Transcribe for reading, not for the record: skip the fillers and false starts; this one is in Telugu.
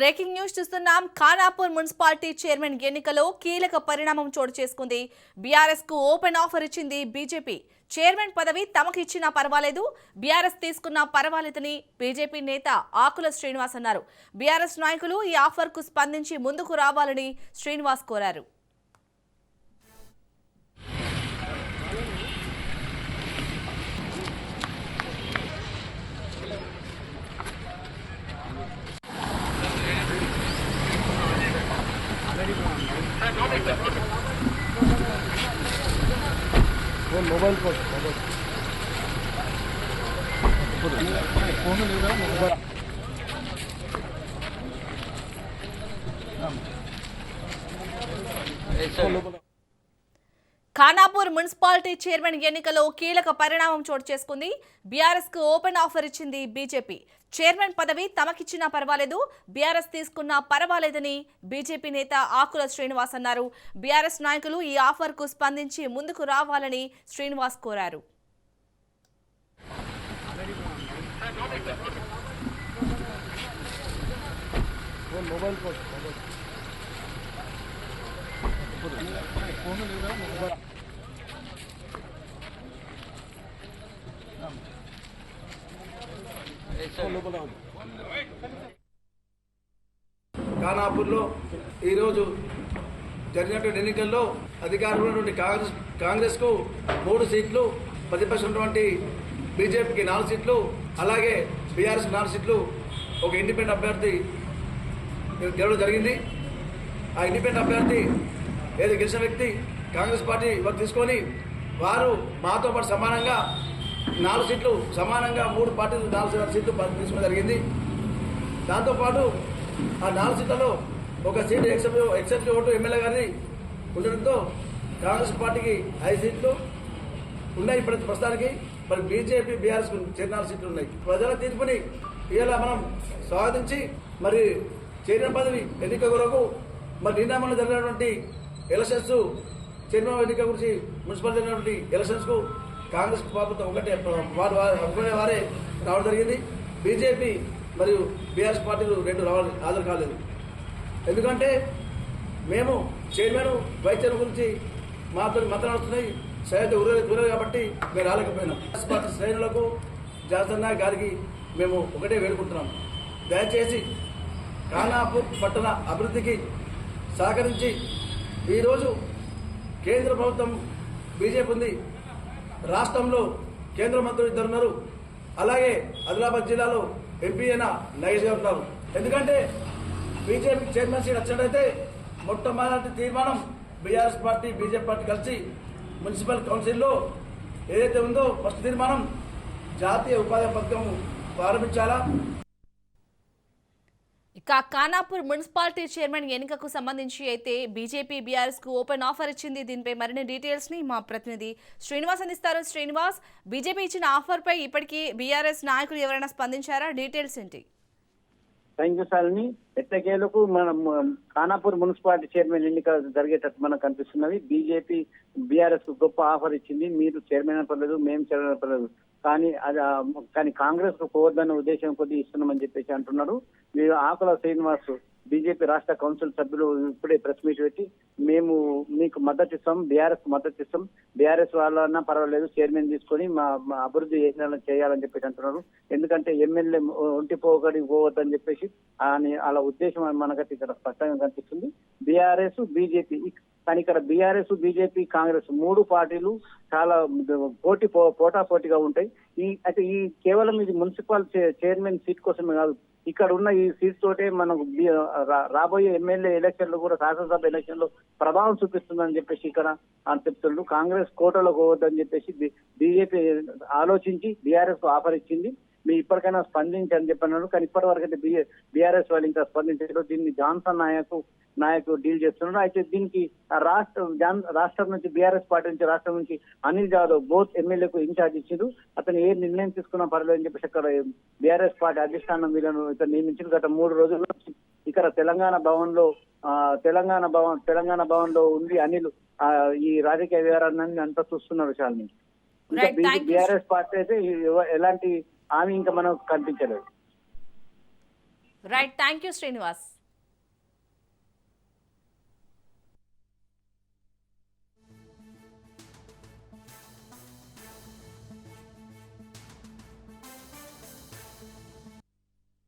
బ్రేకింగ్ న్యూస్ చూస్తున్నాం. ఖానాపూర్ మున్సిపాలిటీ చైర్మన్ ఎన్నికలో కీలక పరిణామం చోటు చేసుకుంది. బీఆర్ఎస్ కు ఓపెన్ ఆఫర్ ఇచ్చింది బీజేపీ. చైర్మన్ పదవి తమకు ఇచ్చినా పర్వాలేదు, బీఆర్ఎస్ తీసుకున్నా పర్వాలేదని బీజేపీ నేత ఆకుల శ్రీనివాస్ అన్నారు. బీఆర్ఎస్ నాయకులు ఈ ఆఫర్ కు స్పందించి ముందుకు రావాలని శ్రీనివాస్ కోరారు. मोबाइल को ఖానాపూర్ మున్సిపాలిటీ చైర్మన్ ఎన్నికలో కీలక పరిణామం చోటు చేసుకుంది. బీఆర్ఎస్ కు ఓపెన్ ఆఫర్ ఇచ్చింది బీజేపీ. చైర్మన్ పదవి తమకిచ్చినా పర్వాలేదు, బీఆర్ఎస్ తీసుకున్నా పర్వాలేదని బీజేపీ నేత ఆకుల శ్రీనివాస్ అన్నారు. బీఆర్ఎస్ నాయకులు ఈ ఆఫర్ కు స్పందించి ముందుకు రావాలని శ్రీనివాస్ కోరారు. ఖానాపూర్లో ఈరోజు జరిగినటువంటి ఎన్నికల్లో అధికారంలో ఉన్నటువంటి కాంగ్రెస్ కు 3 సీట్లు, ప్రతిపక్షం ఉన్నటువంటి బీజేపీకి 4 సీట్లు, అలాగే బీఆర్ఎస్ 4 సీట్లు, ఒక ఇండిపెండెంట్ అభ్యర్థి గెలవడం జరిగింది. ఆ ఇండిపెండెంట్ అభ్యర్థి ఏదో గెలిచిన వ్యక్తి కాంగ్రెస్ పార్టీ వారు తీసుకొని వారు మాతో పాటు సమానంగా 4 సీట్లు, సమానంగా 3 పార్టీలు 4 సీట్లు తీసుకోవడం జరిగింది. దాంతోపాటు ఆ 4 సీట్లలో ఒక సీటు ఎక్సెప్ట్ ఓటు ఎమ్మెల్యే గారిని ఉండడంతో కాంగ్రెస్ పార్టీకి 5 సీట్లు ఉన్నాయి. ఇప్పుడు ప్రస్తుతానికి మరి బీజేపీ బీఆర్ఎస్ 4 సీట్లు ఉన్నాయి. ప్రజల తీర్పుని ఇలా మనం స్వాగతించి మరి చైర్మన్ పదవి ఎన్నిక కొరకు మరి నిన్న జరిగినటువంటి ఎలక్షన్స్, చైర్మన్ ఎన్నిక గురించి మున్సిపల్ జరిగినటువంటి ఎలక్షన్స్ కు కాంగ్రెస్ ప్రభుత్వం ఒకటే వారే రావడం జరిగింది. బీజేపీ మరియు బీఆర్ఎస్ పార్టీలు 2 హాజరు కాలేదు. ఎందుకంటే మేము చైర్మన్ వైస్ చైర్మన్ గురించి మాతో మాట్లాడుతున్నాయి సరిగ్గా ఊరలేదు కాబట్టి మేము రాలేకపోయినాం. బీఆర్ఎస్ పార్టీ శ్రేణులకు జాతన్న గారికి మేము ఒకటే వేడుకుంటున్నాం, దయచేసి ఖానాపూర్ పట్టణ అభివృద్ధికి సహకరించి ఈరోజు కేంద్ర ప్రభుత్వం బీజేపీ ఉంది, రాష్ట్రంలో కేంద్ర మంత్రులు 2 ఉన్నారు, అలాగే ఆదిలాబాద్ జిల్లాలో ఎంపీ అయిన నగేష్ గారు ఉన్నారు. ఎందుకంటే బీజేపీ చైర్మన్ సీట్ వచ్చినట్టయితే మొట్టమొదటి తీర్మానం బీఆర్ఎస్ పార్టీ బీజేపీ పార్టీ కలిసి మున్సిపల్ కౌన్సిల్లో ఏదైతే ఉందో ఫస్ట్ తీర్మానం జాతీయ ఉపాధి పథకం ప్రారంభించాలా. ఇక ఖానాపూర్ మున్సిపాలిటీ చైర్మన్ ఎన్నికకు సంబంధించి అయితే బీజేపీ బీఆర్ఎస్ కు ఓపెన్ ఆఫర్ ఇచ్చింది. దీనిపై మరిన్ని డీటెయిల్స్ ని మా ప్రతినిధి శ్రీనివాస్ అందిస్తారు. శ్రీనివాస్, బీజేపీ ఇచ్చిన ఆఫర్ పై ఇప్పటికీ బీఆర్ఎస్ నాయకులు ఎవరైనా స్పందించారా? డీటెయిల్స్ ఏంటి? Thank you Salini. ఎట్టకేలకు మన ఖానాపూర్ మున్సిపాలిటీ చైర్మన్ ఎన్నిక జరిగేటట్టు మనకు కనిపిస్తున్నది. బీజేపీ బీఆర్ఎస్ కు గొప్ప ఆఫర్ ఇచ్చింది. మీరు చైర్మన్ పర్లేదు, మేము చైర్మన్ పర్లేదు, కానీ కాంగ్రెస్ కు పోవద్దన్న ఉద్దేశం కొద్ది ఇస్తున్నామని చెప్పేసి అంటున్నారు. మీరు ఆకుల శ్రీనివాస్ బీజేపీ రాష్ట్ర కౌన్సిల్ సభ్యులు ఇప్పుడే ప్రెస్ మీట్ పెట్టి మేము మీకు మద్దతు ఇస్తాం, బీఆర్ఎస్ మద్దతు ఇస్తాం, బీఆర్ఎస్ వాళ్ళన్నా పర్వాలేదు చైర్మన్ తీసుకొని మా అభివృద్ధి చేయాలని చెప్పేసి అంటున్నారు. ఎందుకంటే ఎమ్మెల్యే ఒంటి పోగడికి పోవద్దని చెప్పేసి అలా ఉద్దేశం మనకైతే ఇక్కడ స్పష్టంగా కనిపిస్తుంది. బీఆర్ఎస్ బీజేపీ, కానీ ఇక్కడ బీఆర్ఎస్ బీజేపీ కాంగ్రెస్ 3 పార్టీలు చాలా పోటాపోటీగా ఉంటాయి. అయితే ఈ కేవలం ఇది మున్సిపల్ చైర్మన్ సీట్ కోసమే కాదు, ఇక్కడ ఉన్న ఈ సీట్ తోటే మనకు రాబోయే ఎమ్మెల్యే ఎలక్షన్లు కూడా శాసనసభ ఎలక్షన్ లో ప్రభావం చూపిస్తుందని చెప్పేసి ఇక్కడ చెప్తున్నారు. కాంగ్రెస్ కోటలో పోవద్దని చెప్పేసి బీజేపీ ఆలోచించి బీఆర్ఎస్ కు ఆఫర్ ఇచ్చింది. మీ ఇప్పటికైనా స్పందించి అని చెప్పన్నారు. కానీ ఇప్పటి వరకు అయితే బీఆర్ఎస్ వాళ్ళు ఇంకా స్పందించారు. దీన్ని జాన్సన్ నాయకు డీల్ చేస్తున్నాడు. అయితే దీనికి రాష్ట్రం నుంచి బీఆర్ఎస్ పార్టీ నుంచి రాష్ట్రం నుంచి అనిల్ జాదవ్ బోత్ ఎమ్మెల్యేకు ఇన్ఛార్జ్ ఇచ్చిండు. అతను ఏ నిర్ణయం తీసుకున్నా పర్లేదు అని చెప్పేసి అక్కడ బీఆర్ఎస్ పార్టీ అధిష్టానం వీళ్ళను ఇతను నియమించింది. గత 3 రోజుల నుంచి ఇక్కడ తెలంగాణ భవన్ లో ఉంది అనిల్ ఈ రాజకీయ వ్యవహారాన్ని అంతా చూస్తున్నారు శాలిని. ఇంకా Right, thank you. BRS party అయితే ఎలాంటి హామీ ఇంకా మనకు కనిపించలేదు. Right, thank you Srinivas.